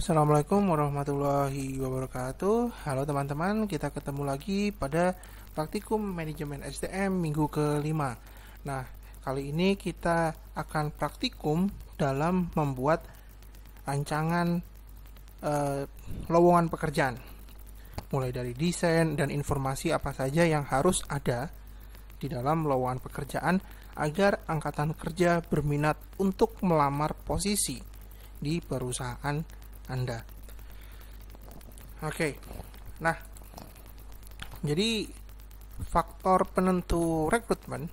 Assalamualaikum warahmatullahi wabarakatuh. Halo teman-teman, kita ketemu lagi pada praktikum manajemen SDM minggu kelima. Nah, kali ini kita akan praktikum dalam membuat rancangan lowongan pekerjaan. Mulai dari desain dan informasi apa saja yang harus ada di dalam lowongan pekerjaan agar angkatan kerja berminat untuk melamar posisi di perusahaan Anda. Oke. Nah, jadi faktor penentu rekrutmen.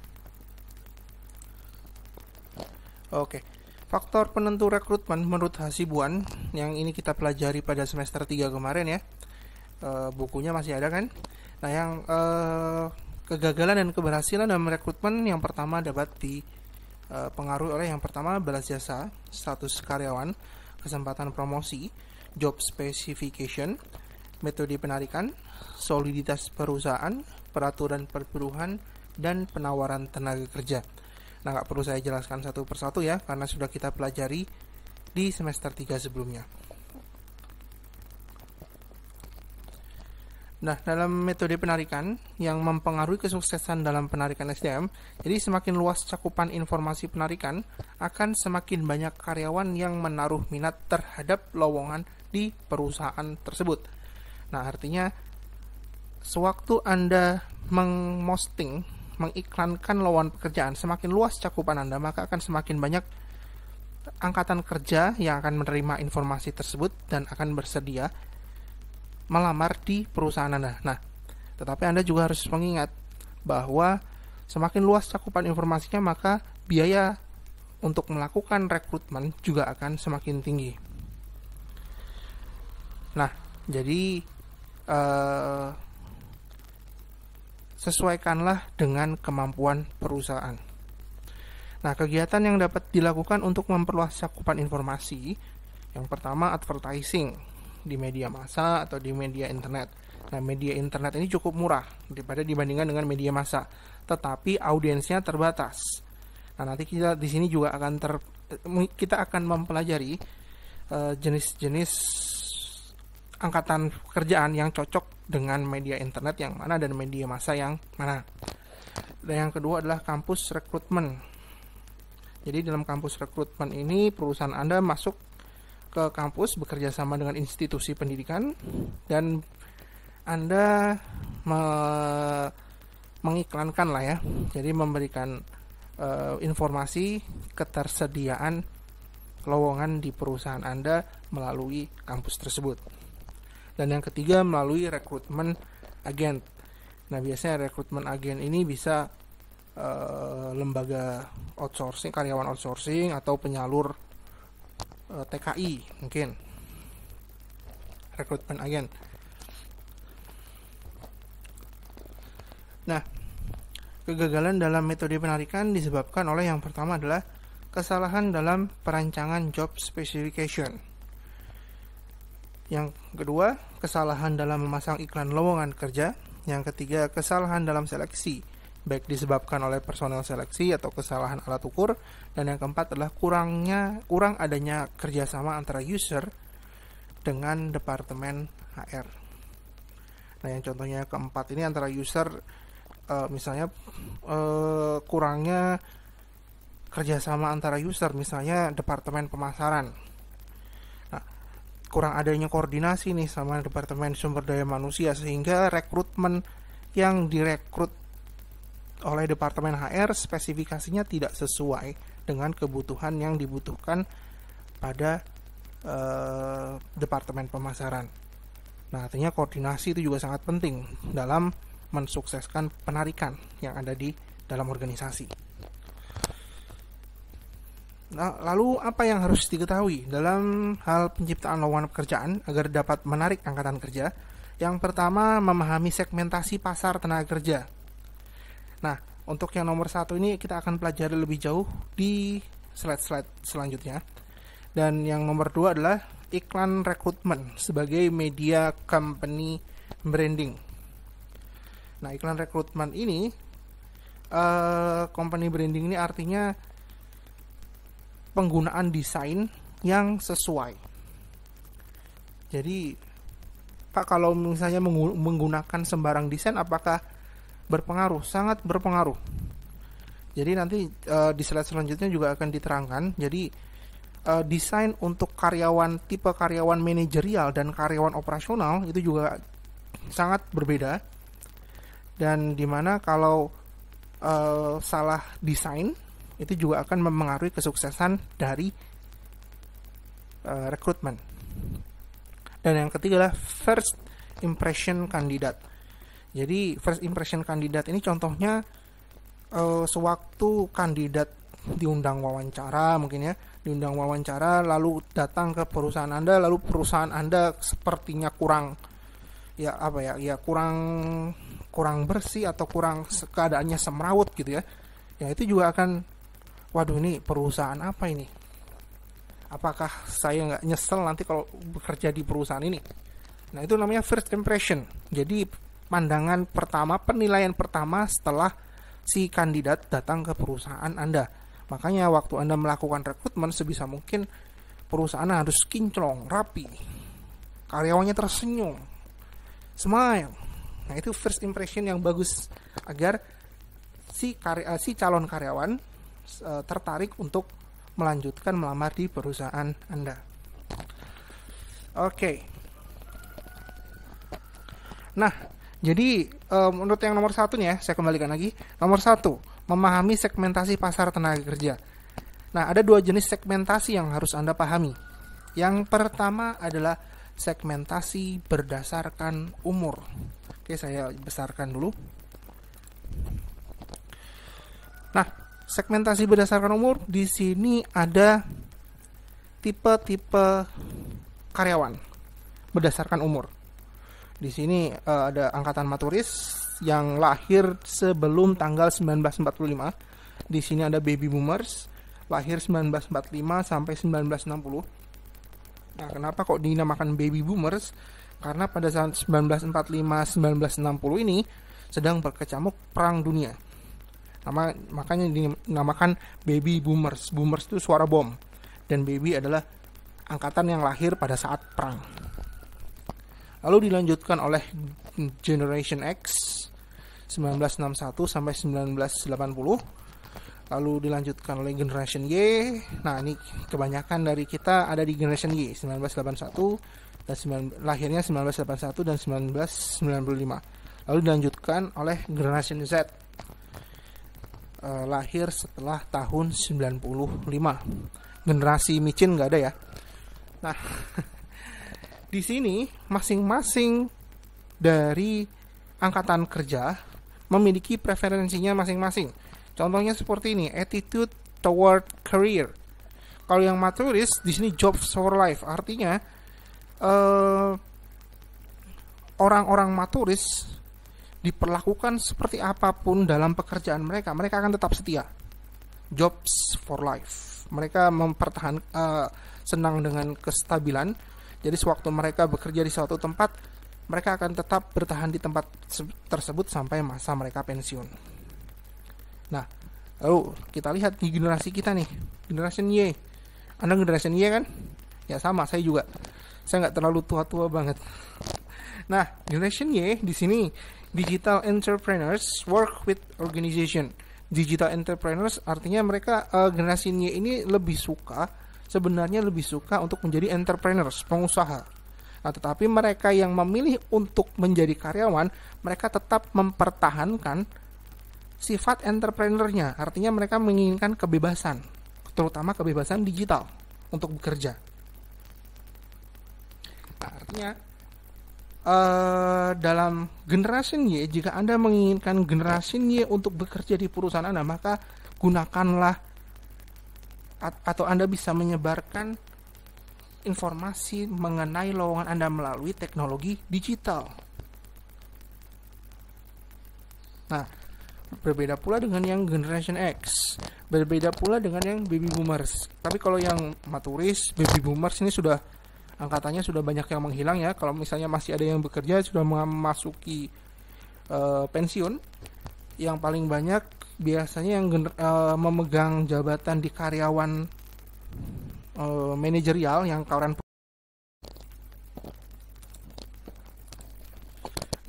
Faktor penentu rekrutmen menurut Hasibuan yang ini kita pelajari pada semester 3 kemarin ya. Bukunya masih ada kan? Nah, yang kegagalan dan keberhasilan dalam rekrutmen yang pertama dapat dipengaruhi oleh yang pertama balas jasa, status karyawan, kesempatan promosi, job specification, metode penarikan, soliditas perusahaan, peraturan perburuhan, dan penawaran tenaga kerja. Nah, nggak perlu saya jelaskan satu persatu ya, karena sudah kita pelajari di semester 3 sebelumnya. Nah, dalam metode penarikan yang mempengaruhi kesuksesan dalam penarikan SDM, jadi semakin luas cakupan informasi penarikan, akan semakin banyak karyawan yang menaruh minat terhadap lowongan di perusahaan tersebut. Nah, artinya sewaktu Anda mengiklankan lowongan pekerjaan, semakin luas cakupan Anda, maka akan semakin banyak angkatan kerja yang akan menerima informasi tersebut dan akan bersedia melamar di perusahaan Anda. Nah, tetapi Anda juga harus mengingat bahwa semakin luas cakupan informasinya, maka biaya untuk melakukan rekrutmen juga akan semakin tinggi. Nah, jadi sesuaikanlah dengan kemampuan perusahaan. Nah, kegiatan yang dapat dilakukan untuk memperluas cakupan informasi, yang pertama advertising di media massa atau di media internet. Nah, media internet ini cukup murah dibandingkan dengan media massa, tetapi audiensnya terbatas. Nah, nanti kita di sini juga kita akan mempelajari jenis-jenis angkatan pekerjaan yang cocok dengan media internet yang mana dan media massa yang mana. Dan yang kedua adalah kampus rekrutmen. Jadi dalam kampus rekrutmen ini perusahaan Anda masuk ke kampus bekerja sama dengan institusi pendidikan dan Anda mengiklankan lah ya. Jadi memberikan informasi ketersediaan lowongan di perusahaan Anda melalui kampus tersebut. Dan yang ketiga melalui rekrutmen agen. Nah, biasanya rekrutmen agen ini bisa lembaga outsourcing, karyawan outsourcing atau penyalur TKI mungkin, rekrutmen agen. Nah, kegagalan dalam metode penarikan disebabkan oleh yang pertama adalah kesalahan dalam perancangan job specification. Yang kedua, kesalahan dalam memasang iklan lowongan kerja. Yang ketiga, kesalahan dalam seleksi, baik disebabkan oleh personel seleksi atau kesalahan alat ukur. Dan yang keempat adalah kurang adanya kerjasama antara user dengan departemen HR. Nah, yang contohnya keempat ini antara user, misalnya kurangnya kerjasama antara user, misalnya departemen pemasaran. Nah, kurang adanya koordinasi nih sama departemen sumber daya manusia, sehingga rekrutmen yang direkrut oleh departemen HR spesifikasinya tidak sesuai dengan kebutuhan yang dibutuhkan pada departemen pemasaran. Nah, artinya koordinasi itu juga sangat penting dalam mensukseskan penarikan yang ada di dalam organisasi. Nah, lalu apa yang harus diketahui dalam hal penciptaan lowongan pekerjaan agar dapat menarik angkatan kerja? Yang pertama, memahami segmentasi pasar tenaga kerja. Nah, untuk yang nomor 1 ini kita akan pelajari lebih jauh di slide-slide selanjutnya. Dan yang nomor 2 adalah iklan rekrutmen sebagai media company branding. Nah, iklan rekrutmen ini, company branding ini artinya penggunaan desain yang sesuai. Jadi, Pak, kalau misalnya menggunakan sembarang desain, apakah berpengaruh? Sangat berpengaruh. Jadi nanti di slide selanjutnya juga akan diterangkan. Jadi desain untuk karyawan, tipe karyawan manajerial dan karyawan operasional itu juga sangat berbeda. Dan dimana kalau salah desain itu juga akan mempengaruhi kesuksesan dari rekrutmen. Dan yang ketiga adalah first impression kandidat. Jadi first impression kandidat ini contohnya sewaktu kandidat diundang wawancara, mungkin ya, diundang wawancara lalu datang ke perusahaan Anda, lalu perusahaan Anda sepertinya kurang kurang bersih atau kurang keadaannya semrawut gitu ya. Ya itu juga akan, waduh, ini perusahaan apa ini? Apakah saya nggak nyesel nanti kalau bekerja di perusahaan ini? Nah, itu namanya first impression. Jadi pandangan pertama, penilaian pertama setelah si kandidat datang ke perusahaan Anda. Makanya waktu Anda melakukan rekrutmen, sebisa mungkin perusahaan harus kinclong, rapi, karyawannya tersenyum, smile. Nah, itu first impression yang bagus agar si calon karyawan tertarik untuk melanjutkan melamar di perusahaan Anda. Oke. Nah, jadi menurut yang nomor 1 nih ya, saya kembalikan lagi. Nomor 1, memahami segmentasi pasar tenaga kerja. Nah, ada 2 jenis segmentasi yang harus Anda pahami. Yang pertama adalah segmentasi berdasarkan umur. Oke, saya besarkan dulu. Nah, segmentasi berdasarkan umur, di sini ada tipe-tipe karyawan berdasarkan umur. Di sini ada angkatan maturis yang lahir sebelum tanggal 1945. Di sini ada baby boomers lahir 1945 sampai 1960. Nah, kenapa kok dinamakan baby boomers? Karena pada saat 1945-1960 ini sedang berkecamuk perang dunia. Makanya dinamakan baby boomers. Boomers itu suara bom, dan baby adalah angkatan yang lahir pada saat perang. Lalu dilanjutkan oleh Generation X 1961 sampai 1980. Lalu dilanjutkan oleh Generation Y. Nah, ini kebanyakan dari kita ada di Generation Y 1981 dan lahirnya 1981 dan 1995. Lalu dilanjutkan oleh Generation Z, lahir setelah tahun 95. Generasi micin nggak ada ya. Nah, di sini masing-masing dari angkatan kerja memiliki preferensinya masing-masing. Contohnya seperti ini, attitude toward career. Kalau yang maturis di sini jobs for life, artinya orang-orang maturis diperlakukan seperti apapun dalam pekerjaan mereka akan tetap setia. Jobs for life. Mereka senang dengan kestabilan. Jadi sewaktu mereka bekerja di suatu tempat, mereka akan tetap bertahan di tempat tersebut sampai masa mereka pensiun. Nah, lalu kita lihat di generasi kita nih, Generation Y. Anda Generation Y kan? Ya sama, saya juga. Saya nggak terlalu tua-tua banget. Nah, Generation Y di sini digital entrepreneurs work with organization. Digital entrepreneurs artinya mereka generasi Y ini sebenarnya lebih suka untuk menjadi entrepreneurs, pengusaha. Nah, tetapi mereka yang memilih untuk menjadi karyawan, mereka tetap mempertahankan sifat entrepreneurnya. Artinya mereka menginginkan kebebasan, terutama kebebasan digital untuk bekerja. Nah, artinya dalam Generation Y, jika Anda menginginkan Generation Y untuk bekerja di perusahaan Anda, maka gunakanlah atau Anda bisa menyebarkan informasi mengenai lowongan Anda melalui teknologi digital. Nah, berbeda pula dengan yang Generation X, berbeda pula dengan yang baby boomers. Tapi kalau yang maturis, baby boomers ini angkatannya sudah banyak yang menghilang ya. Kalau misalnya masih ada yang bekerja sudah memasuki pensiun, yang paling banyak biasanya yang memegang jabatan di karyawan manajerial, yang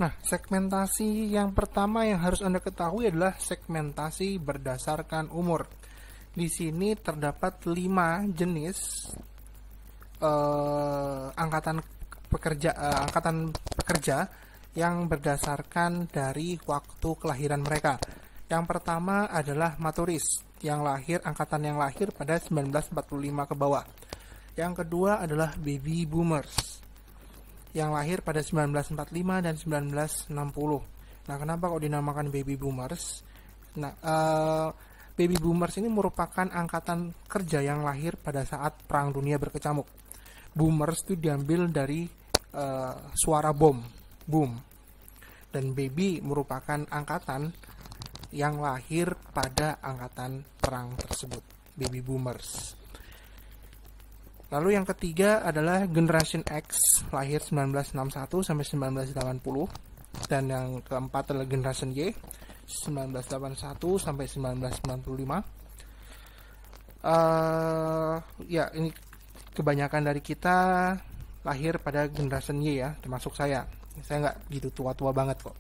Nah, segmentasi yang pertama yang harus Anda ketahui adalah segmentasi berdasarkan umur. Di sini terdapat 5 jenis angkatan pekerja yang berdasarkan dari waktu kelahiran mereka. Yang pertama adalah maturis, angkatan yang lahir pada 1945 ke bawah. Yang kedua adalah baby boomers, yang lahir pada 1945 dan 1960. Nah, kenapa kok dinamakan baby boomers? Nah, baby boomers ini merupakan angkatan kerja yang lahir pada saat Perang Dunia berkecamuk. Boomers itu diambil dari suara boom. Dan baby merupakan angkatan yang lahir pada angkatan perang tersebut, baby boomers. Lalu yang ketiga adalah Generation X, lahir 1961 sampai 1980. Dan yang keempat adalah Generation Y, 1981 sampai 1995. Ya, ini kebanyakan dari kita lahir pada Generation Y ya, termasuk saya. Saya nggak gitu tua-tua banget kok.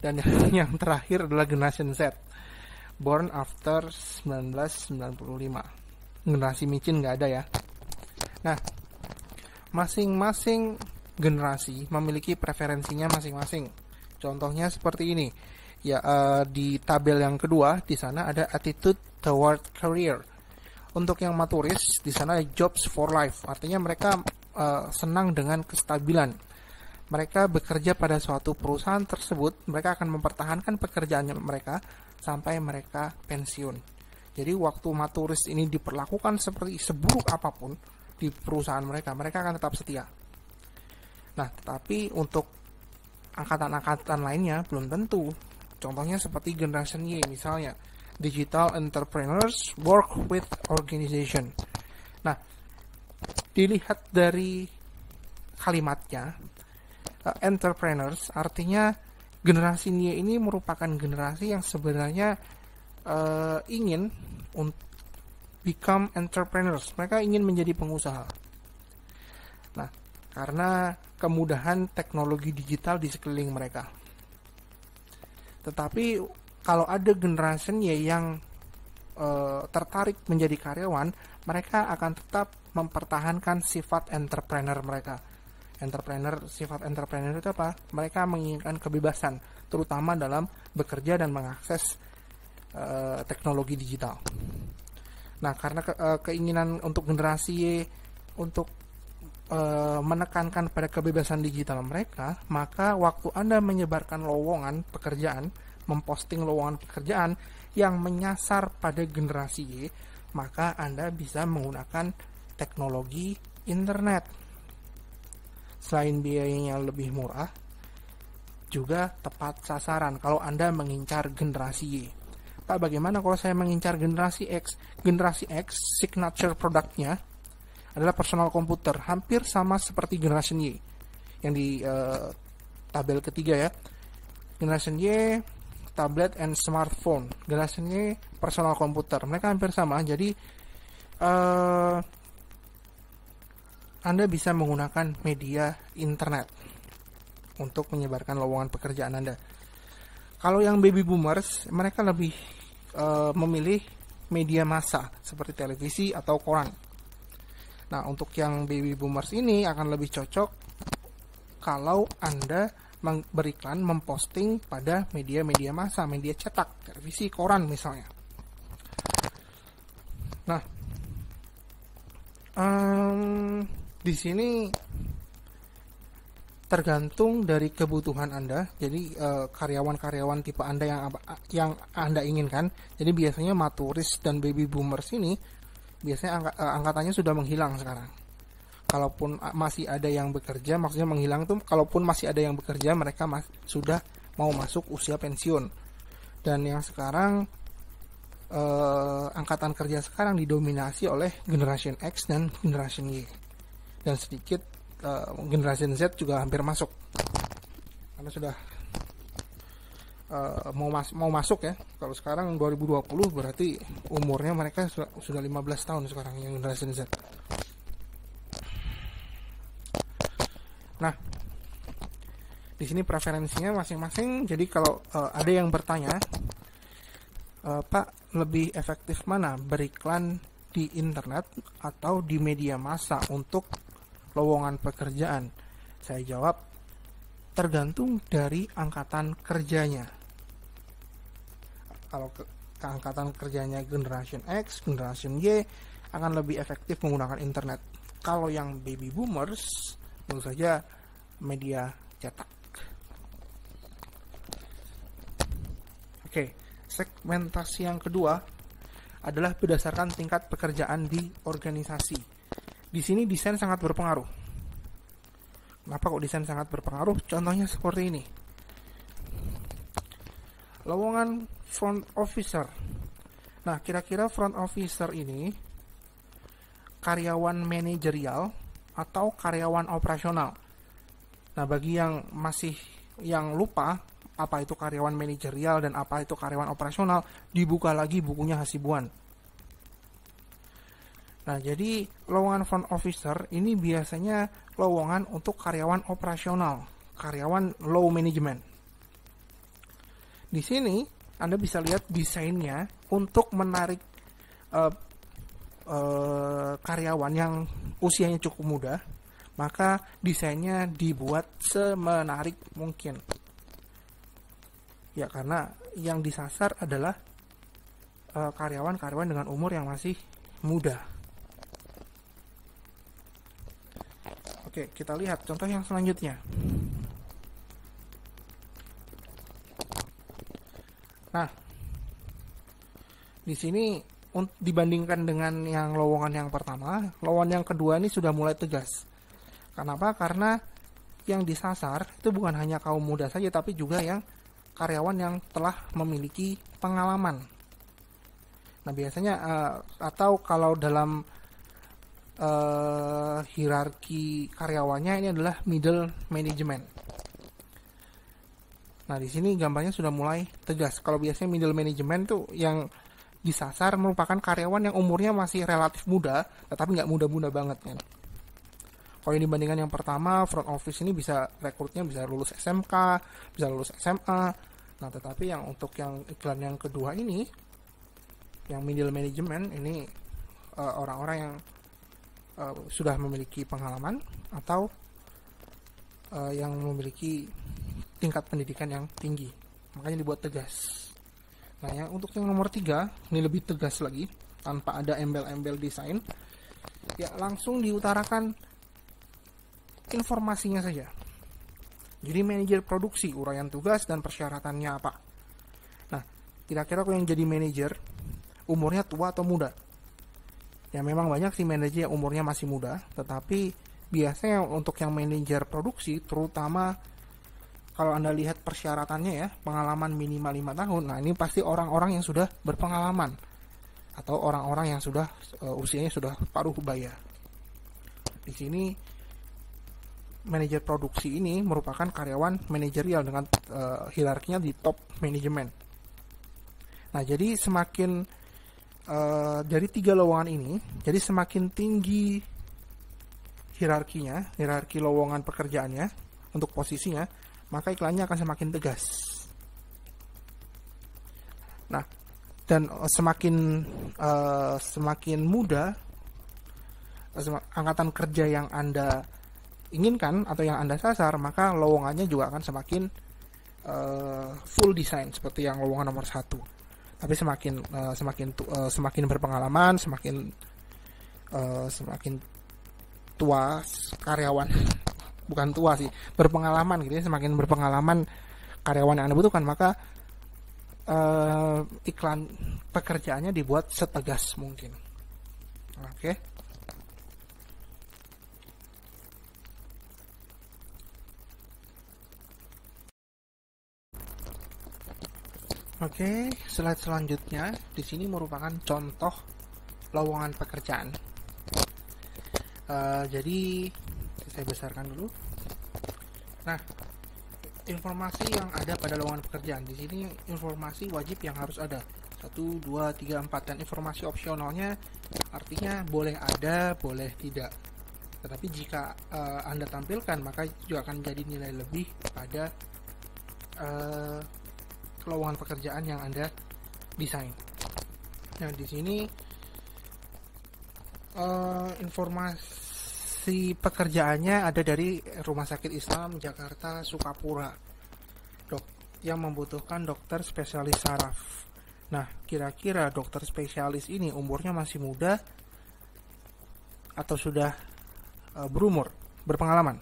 Dan yang terakhir adalah Generation Z, born after 1995. Generasi micin nggak ada ya. Nah, masing-masing generasi memiliki preferensinya masing-masing. Contohnya seperti ini. Ya, di tabel yang kedua di sana ada attitude toward career. Untuk yang maturis di sana ada jobs for life. Artinya mereka senang dengan kestabilan. Mereka bekerja pada suatu perusahaan tersebut, mereka akan mempertahankan pekerjaannya mereka sampai mereka pensiun. Jadi waktu maturis ini diperlakukan seperti seburuk apapun di perusahaan mereka akan tetap setia. Nah, tetapi untuk angkatan-angkatan lainnya belum tentu. Contohnya seperti Generation Y misalnya, Digital Entrepreneurs Work with Organization. Nah, dilihat dari kalimatnya, entrepreneurs artinya generasi Y ini merupakan generasi yang sebenarnya ingin become entrepreneurs. Mereka ingin menjadi pengusaha. Nah, karena kemudahan teknologi digital di sekeliling mereka. Tetapi kalau ada generation Y yang tertarik menjadi karyawan, mereka akan tetap mempertahankan sifat entrepreneur mereka. Sifat entrepreneur itu apa? Mereka menginginkan kebebasan, terutama dalam bekerja dan mengakses teknologi digital. Nah, karena keinginan untuk generasi Y untuk menekankan pada kebebasan digital mereka, maka waktu Anda menyebarkan lowongan pekerjaan, memposting lowongan pekerjaan yang menyasar pada generasi Y, maka Anda bisa menggunakan teknologi internet. Selain biayanya lebih murah, juga tepat sasaran kalau Anda mengincar generasi Y. Pak, bagaimana kalau saya mengincar generasi X? Generasi X, signature produknya adalah personal komputer, hampir sama seperti generation Y yang di tabel ketiga ya. Generation Y, tablet and smartphone. Generation Y, personal komputer. Mereka hampir sama. Jadi Anda bisa menggunakan media internet untuk menyebarkan lowongan pekerjaan Anda. Kalau yang baby boomers, mereka lebih memilih media massa seperti televisi atau koran. Nah, untuk yang baby boomers ini akan lebih cocok kalau Anda beriklan, memposting pada media-media massa, media cetak, televisi, koran misalnya. Nah, di sini tergantung dari kebutuhan Anda. Jadi karyawan-karyawan tipe Anda yang Anda inginkan. Jadi biasanya maturis dan baby boomers ini biasanya angkatannya sudah menghilang sekarang. Kalaupun masih ada yang bekerja, maksudnya menghilang tuh kalaupun masih ada yang bekerja, mereka sudah mau masuk usia pensiun. Dan yang sekarang angkatan kerja sekarang didominasi oleh Generation X dan Generation Y. Dan sedikit Generation Z juga hampir masuk. Karena sudah mau masuk ya. Kalau sekarang 2020 berarti umurnya mereka sudah 15 tahun sekarang yang Generation Z. Nah, Di sini preferensinya masing-masing. Jadi kalau ada yang bertanya, Pak, lebih efektif mana, beriklan di internet atau di media massa untuk lowongan pekerjaan? Saya jawab, tergantung dari angkatan kerjanya. Kalau angkatan kerjanya generation X, generation Y, akan lebih efektif menggunakan internet. Kalau yang baby boomers, tentu saja media cetak. Oke, segmentasi yang kedua adalah berdasarkan tingkat pekerjaan di organisasi. Di sini desain sangat berpengaruh. Kenapa kok desain sangat berpengaruh? Contohnya seperti ini. Lowongan front officer. Nah, kira-kira front officer ini karyawan manajerial atau karyawan operasional. Nah, bagi yang lupa apa itu karyawan manajerial dan apa itu karyawan operasional, dibuka lagi bukunya Hasibuan. Nah, jadi lowongan front officer ini biasanya lowongan untuk karyawan operasional, karyawan low management. Di sini Anda bisa lihat desainnya untuk menarik karyawan yang usianya cukup muda, maka desainnya dibuat semenarik mungkin. Ya, karena yang disasar adalah karyawan-karyawan dengan umur yang masih muda. Oke, kita lihat contoh yang selanjutnya. Nah, di sini dibandingkan dengan yang lowongan yang pertama, lowongan yang kedua ini sudah mulai tegas. Kenapa? Karena yang disasar itu bukan hanya kaum muda saja, tapi juga yang karyawan yang telah memiliki pengalaman. Nah, biasanya atau kalau dalam hierarki karyawannya ini adalah middle management. Nah, di sini gambarnya sudah mulai tegas. Kalau biasanya middle management tuh yang disasar merupakan karyawan yang umurnya masih relatif muda, tetapi nggak muda-muda banget kan. Kalau yang dibandingkan yang pertama, front office ini bisa rekrutnya bisa lulus SMK, bisa lulus SMA. Nah, tetapi yang untuk yang iklan yang kedua ini, yang middle management ini orang-orang yang sudah memiliki pengalaman atau yang memiliki tingkat pendidikan yang tinggi, makanya dibuat tegas. Nah, yang untuk yang nomor 3 ini lebih tegas lagi, tanpa ada embel-embel desain, ya langsung diutarakan informasinya saja. Jadi manajer produksi, uraian tugas dan persyaratannya apa. Nah, kira-kira kalau yang jadi manajer umurnya tua atau muda? Ya, memang banyak sih manajer yang umurnya masih muda, tetapi biasanya untuk yang manajer produksi, terutama kalau Anda lihat persyaratannya ya, pengalaman minimal 5 tahun. Nah, ini pasti orang-orang yang sudah berpengalaman atau orang-orang yang sudah usianya sudah paruh baya. Di sini manajer produksi ini merupakan karyawan manajerial dengan hierarkinya di top manajemen. Nah, jadi semakin dari 3 lowongan ini, jadi semakin tinggi hierarkinya, hierarki lowongan pekerjaannya untuk posisinya, maka iklannya akan semakin tegas. Nah, dan semakin muda angkatan kerja yang Anda inginkan atau yang Anda sasar, maka lowongannya juga akan semakin full design seperti yang lowongan nomor 1. Tapi semakin berpengalaman, semakin tua karyawan, bukan tua sih, berpengalaman gitu ya, semakin berpengalaman karyawan yang Anda butuhkan, maka iklan pekerjaannya dibuat setegas mungkin. Oke. Oke, slide selanjutnya di sini merupakan contoh lowongan pekerjaan. Jadi saya besarkan dulu. Nah, informasi yang ada pada lowongan pekerjaan di sini informasi wajib yang harus ada 1, 2, 3, 4 dan informasi opsionalnya artinya boleh ada, boleh tidak. Tetapi jika Anda tampilkan, maka juga akan jadi nilai lebih pada lowongan pekerjaan yang Anda desain. Nah, di sini informasi pekerjaannya ada dari Rumah Sakit Islam Jakarta Sukapura, yang membutuhkan dokter spesialis saraf. Nah, kira-kira dokter spesialis ini umurnya masih muda atau sudah berpengalaman?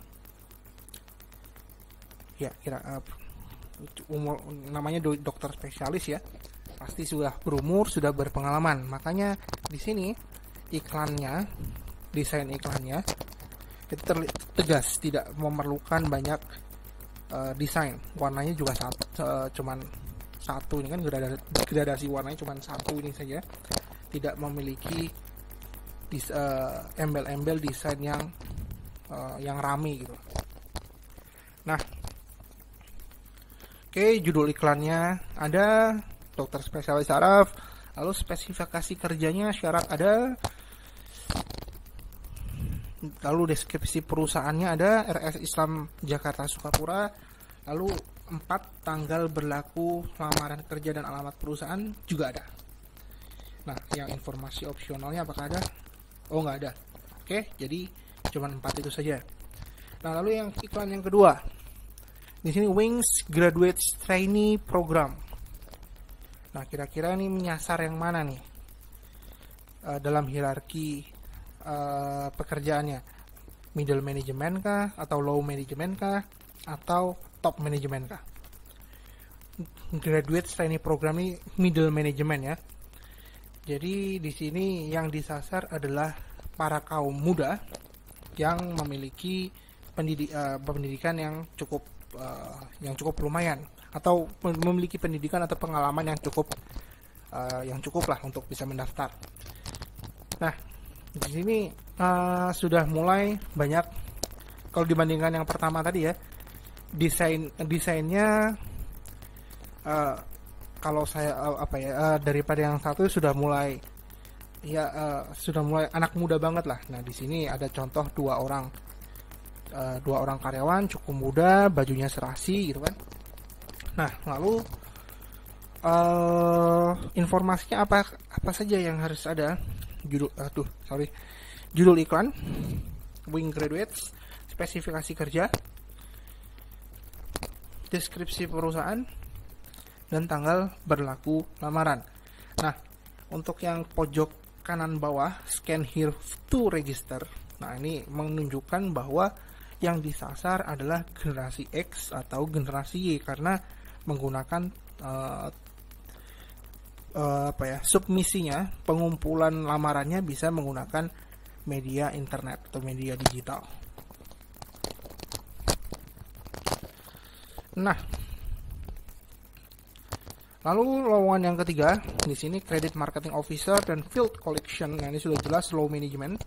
Ya, umur, namanya dokter spesialis ya, pasti sudah berumur, sudah berpengalaman. Makanya di sini iklannya, desain iklannya itu tegas, tidak memerlukan banyak desain. Warnanya juga cuman satu, ini kan gradasi warnanya cuman satu ini saja, tidak memiliki embel-embel desain yang rame gitu. Nah, oke, judul iklannya ada dokter spesialis saraf, lalu spesifikasi kerjanya, syarat ada, lalu deskripsi perusahaannya ada, RS Islam Jakarta Sukapura, lalu 4 tanggal berlaku lamaran kerja dan alamat perusahaan juga ada. Nah, yang informasi opsionalnya apakah ada? Oh, nggak ada. Oke, jadi cuma 4 itu saja. Nah, lalu yang iklan yang kedua, di sini Wings Graduate Trainee Program. Nah, kira-kira ini menyasar yang mana nih dalam hierarki pekerjaannya? Middle management kah, atau low management kah, atau top management kah? Graduate Trainee Program ini middle management ya. Jadi di sini yang disasar adalah para kaum muda yang memiliki pendidikan yang cukup lumayan, atau memiliki pendidikan atau pengalaman yang cukup lah untuk bisa mendaftar. Nah, di sini sudah mulai banyak, kalau dibandingkan yang pertama tadi ya, desainnya kalau saya daripada yang satu sudah mulai anak muda banget lah. Nah, di sini ada contoh dua orang karyawan cukup muda, bajunya serasi gitu kan. Nah, lalu informasinya apa saja yang harus ada? Judul iklan, Wing Graduates, spesifikasi kerja, deskripsi perusahaan, dan tanggal berlaku lamaran. Nah, untuk yang pojok kanan bawah, scan here to register. Nah, ini menunjukkan bahwa yang disasar adalah generasi X atau generasi Y, karena menggunakan submisinya, pengumpulan lamarannya bisa menggunakan media internet atau media digital. Nah, lalu lowongan yang ketiga di sini Credit Marketing Officer dan Field Collection. Nah, ini sudah jelas low management.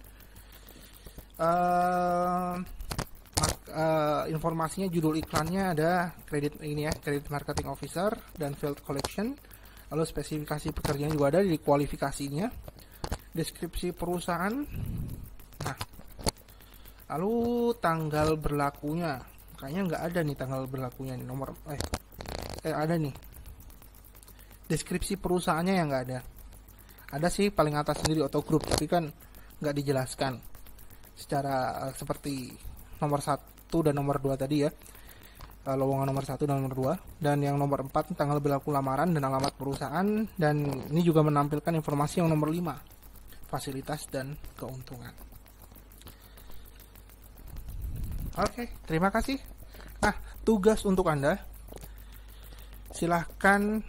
Informasinya, judul iklannya ada Credit Marketing Officer dan Field Collection. Lalu spesifikasi pekerjaan juga ada di kualifikasinya, deskripsi perusahaan. Nah, lalu tanggal berlakunya, kayaknya nggak ada nih tanggal berlakunya nih, ada nih. Deskripsi perusahaannya yang nggak ada. Ada sih paling atas sendiri, Auto Group, tapi kan nggak dijelaskan secara seperti nomor 1 dan nomor 2 tadi ya. Lowongan nomor 1 dan nomor 2, dan yang nomor 4 tanggal berlaku lamaran dan alamat perusahaan, dan ini juga menampilkan informasi yang nomor 5, fasilitas dan keuntungan. Oke, terima kasih. Nah, tugas untuk Anda, silahkan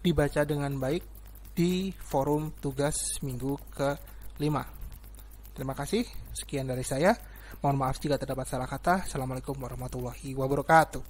dibaca dengan baik di forum tugas minggu ke-5. Terima kasih, sekian dari saya. Mohon maaf jika terdapat salah kata. Assalamualaikum warahmatullahi wabarakatuh.